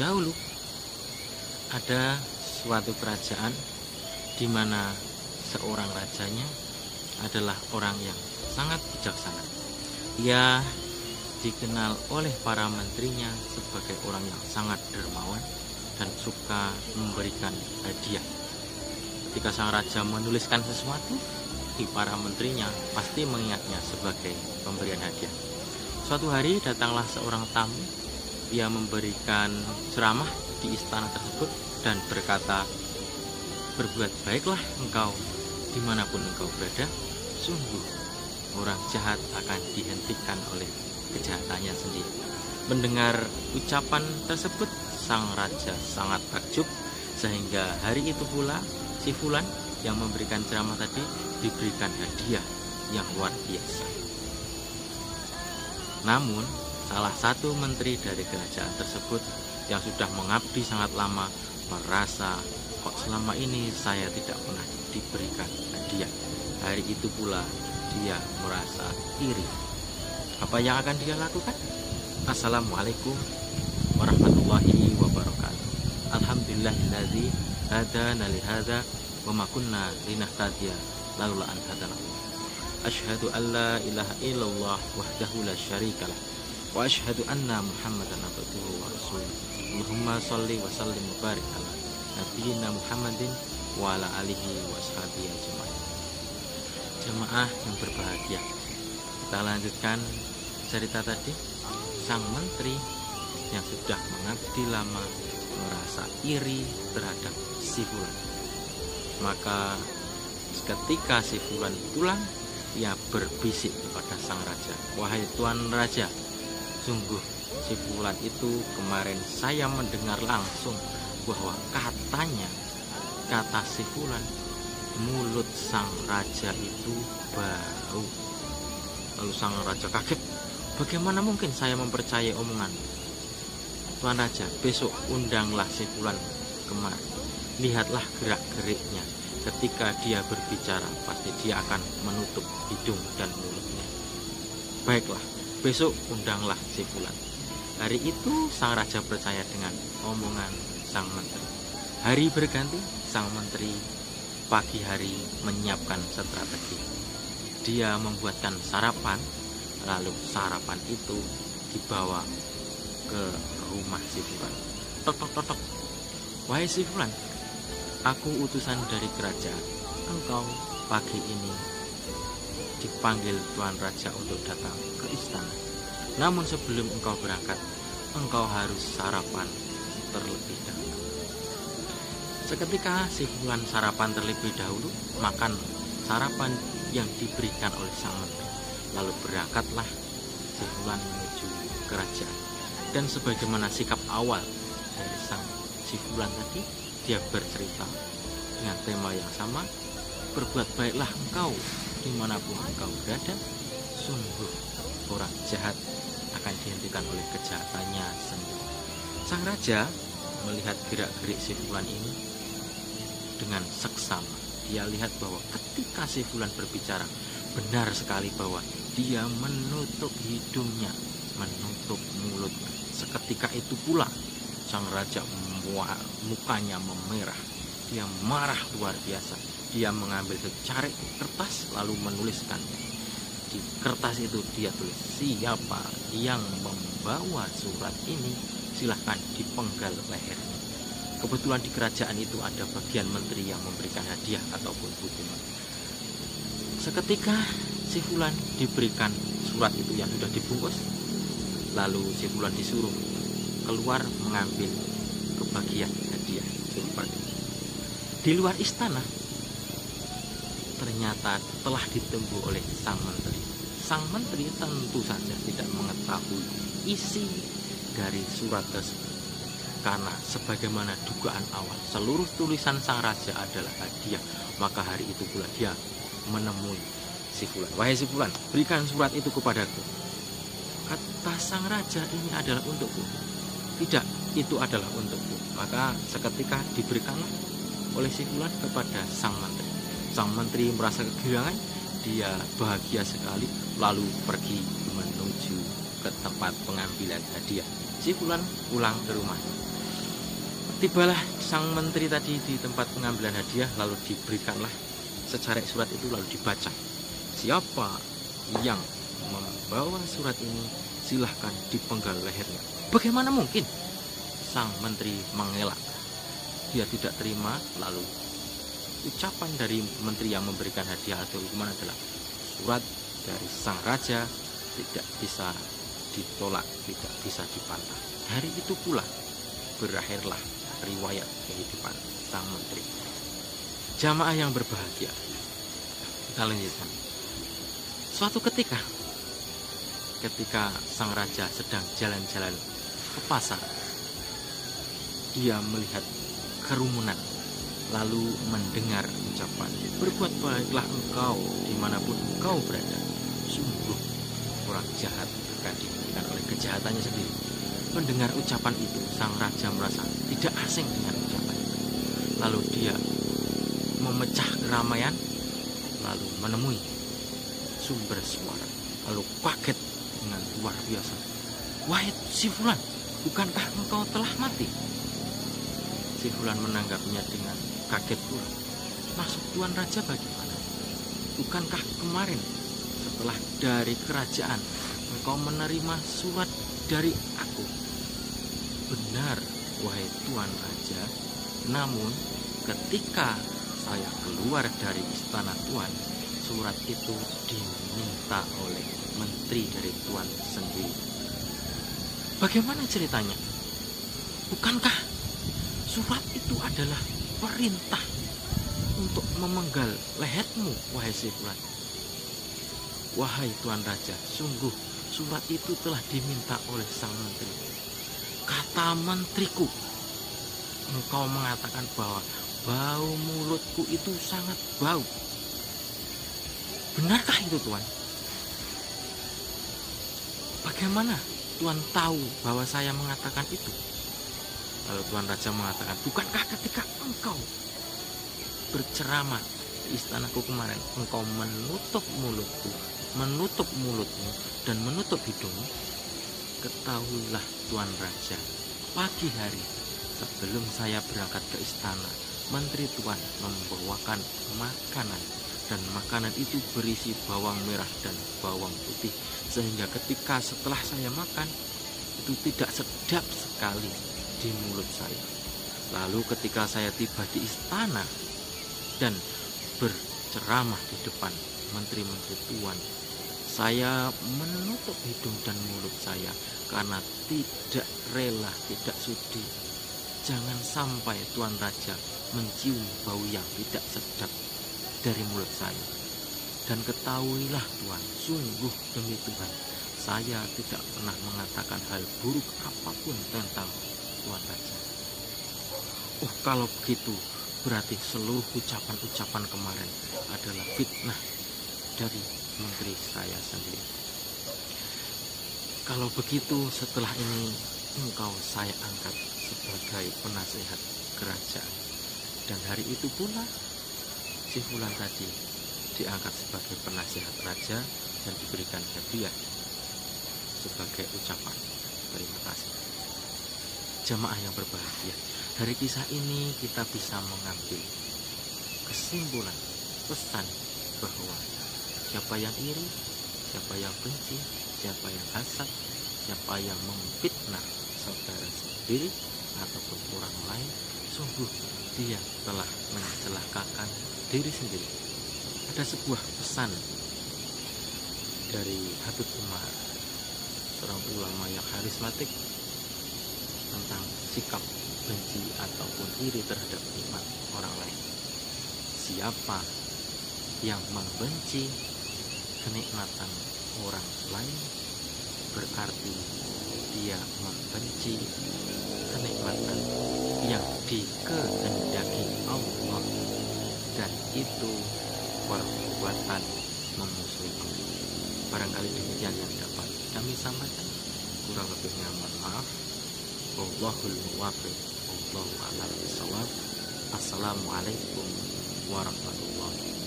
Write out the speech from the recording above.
Dahulu ada suatu kerajaan di mana seorang rajanya adalah orang yang sangat bijaksana. Ia dikenal oleh para menterinya sebagai orang yang sangat dermawan dan suka memberikan hadiah. Ketika sang raja menuliskan sesuatu, para menterinya pasti mengingatnya sebagai pemberian hadiah. Suatu hari datanglah seorang tamu. Ia memberikan ceramah di istana tersebut dan berkata, "Berbuat baiklah engkau dimanapun engkau berada, sungguh orang jahat akan dihentikan oleh kejahatannya sendiri." Mendengar ucapan tersebut, sang raja sangat takjub, sehingga hari itu pula si Fulan yang memberikan ceramah tadi diberikan hadiah yang luar biasa. Namun salah satu menteri dari kerajaan tersebut yang sudah mengabdi sangat lama merasa, kok selama ini saya tidak pernah diberikan hadiah. Hari itu pula dia merasa iri. Apa yang akan dia lakukan? Assalamualaikum warahmatullahi wabarakatuh. Alhamdulillahilladzi hadana lihadza wa ma kunna linahtadiya laula an hadana. Asyhadu an la ilaha illallah wahdahu la syarikalah wa asyhadu anna Muhammadan abduhu wa rasuluh. Allahumma shalli wa sallim wa barik ala nabiyyina Muhammadin wa ala alihi wa ashabihi ajmain. Jemaah yang berbahagia, kita lanjutkan cerita tadi. Sang menteri yang sudah mengabdi lama merasa iri terhadap si Fulan. Maka ketika si Fulan pulang, ia berbisik kepada sang raja, "Wahai tuan raja, sungguh si Fulan itu kemarin saya mendengar langsung bahwa kata si Fulan, mulut sang raja itu bau." Lalu sang raja kaget, "Bagaimana mungkin saya mempercayai omongan? Tuan raja, besok undanglah si Fulan kemari. Lihatlah gerak-geriknya. Ketika dia berbicara, pasti dia akan menutup hidung dan mulutnya." "Baiklah, besok undanglah si Fulan." Hari itu sang raja percaya dengan omongan sang menteri. Hari berganti, sang menteri pagi hari menyiapkan strategi. Dia membuatkan sarapan, lalu sarapan itu dibawa ke rumah si Fulan. Tok tok tok tok. "Wahai si Fulan, aku utusan dari kerajaan. Engkau pagi ini dipanggil tuan raja untuk datang ke istana. Namun sebelum engkau berangkat, engkau harus sarapan terlebih dahulu." Seketika si Fulan sarapan terlebih dahulu, makan sarapan yang diberikan oleh sang menteri. Lalu berangkatlah si Fulan menuju kerajaan. Dan sebagaimana sikap awal dari si Fulan tadi, dia bercerita dengan tema yang sama, "Berbuat baiklah engkau dimanapun engkau berada, sungguh orang jahat akan dihentikan oleh kejahatannya sendiri." Sang raja melihat gerak-gerik si Fulan ini dengan seksama. Dia lihat bahwa ketika si Fulan berbicara, benar sekali bahwa dia menutup hidungnya, menutup mulutnya. Seketika itu pula sang raja mukanya memerah. Dia marah luar biasa. Dia mengambil secarik kertas lalu menuliskannya. Di kertas itu dia tulis, "Siapa yang membawa surat ini, silahkan dipenggal lehernya." Kebetulan di kerajaan itu ada bagian menteri yang memberikan hadiah ataupun hukuman. Seketika si Fulan diberikan surat itu yang sudah dibungkus. Lalu si Fulan disuruh keluar mengambil kebagian hadiah. Di luar istana ternyata telah ditunggu oleh sang menteri. Sang menteri tentu saja tidak mengetahui isi dari surat tersebut, karena sebagaimana dugaan awal, seluruh tulisan sang raja adalah hadiah. Maka hari itu pula dia menemui si Fulan. "Wahai si Fulan, berikan surat itu kepadaku." Kata sang raja, "Ini adalah untukku." "Tidak, itu adalah untukku." Maka seketika diberikanlah oleh si Fulan kepada sang menteri. Sang menteri merasa kegirangan, dia bahagia sekali, lalu pergi menuju ke tempat pengambilan hadiah. Si Fulan pulang ke rumahnya. Tibalah sang menteri tadi di tempat pengambilan hadiah, lalu diberikanlah secarek surat itu, lalu dibaca. Siapa yang membawa surat ini, silahkan dipenggal lehernya. Bagaimana mungkin? Sang menteri mengelak. Dia tidak terima, lalu ucapan dari menteri yang memberikan hadiah atau hukuman adalah surat dari sang raja tidak bisa ditolak, tidak bisa dibantah. Hari itu pula berakhirlah riwayat kehidupan sang menteri. Jamaah yang berbahagia, kita lanjutkan. Suatu ketika sang raja sedang jalan-jalan ke pasar, dia melihat kerumunan, lalu mendengar ucapan, berbuat baiklah engkau dimanapun engkau berada. Sungguh orang jahat akan diberikan oleh kejahatannya sendiri. Mendengar ucapan itu, sang raja merasa tidak asing dengan ucapan itu. Lalu dia memecah keramaian, lalu menemui sumber suara, lalu kaget dengan luar biasa. Wahai si Fulan, bukankah engkau telah mati? Si Fulan menanggapinya dengan kaget pula. Maksud Tuan Raja bagaimana? Bukankah kemarin setelah dari kerajaan engkau menerima surat dari aku? Benar, wahai Tuan Raja. Namun ketika saya keluar dari istana Tuan, surat itu diminta oleh menteri dari Tuan sendiri. Bagaimana ceritanya? Bukankah surat itu adalah perintah untuk memenggal lehermu, wahai si Fulan? Wahai Tuan Raja, sungguh surat itu telah diminta oleh sang menteri. Kata menteriku, engkau mengatakan bahwa bau mulutku itu sangat bau. Benarkah itu, Tuan? Bagaimana Tuan tahu bahwa saya mengatakan itu? Lalu Tuan Raja mengatakan, bukankah ketika engkau berceramah di istanaku kemarin, engkau menutup mulutmu dan menutup hidungmu? Ketahuilah Tuan Raja, pagi hari sebelum saya berangkat ke istana, menteri Tuan membawakan makanan, dan makanan itu berisi bawang merah dan bawang putih, sehingga ketika setelah saya makan itu tidak sedap sekali di mulut saya. Lalu ketika saya tiba di istana dan berceramah di depan menteri-menteri Tuan, saya menutup hidung dan mulut saya karena tidak rela, tidak sudi. Jangan sampai Tuan Raja mencium bau yang tidak sedap dari mulut saya. Dan ketahuilah Tuan, sungguh demi Tuhan, saya tidak pernah mengatakan hal buruk apapun tentang Tuan Raja. Oh, kalau begitu berarti seluruh ucapan-ucapan kemarin adalah fitnah dari menteri saya sendiri. Kalau begitu, setelah ini engkau saya angkat sebagai penasehat kerajaan. Dan hari itu pula si Fulan tadi diangkat sebagai penasehat raja dan diberikan hadiah sebagai ucapan terima kasih. Jamaah yang berbahagia, dari kisah ini kita bisa mengambil kesimpulan, pesan bahwa siapa yang iri, siapa yang benci, siapa yang hasad, siapa yang memfitnah saudara sendiri ataupun orang lain, sungguh dia telah mencelakakan diri sendiri. Ada sebuah pesan dari Habib Umar, seorang ulama yang karismatik, tentang sikap benci ataupun iri terhadap nikmat orang lain. Siapa yang membenci kenikmatan orang lain, berarti dia membenci kenikmatan yang dikehendaki Allah, dan itu perbuatan memusuhi Allah. Barangkali demikian yang dapat kami sampaikan, kurang lebihnya mohon maaf. Wallahul muwaffiq, wallahu a'lam bishawab. Assalamualaikum warahmatullahi wabarakatuh.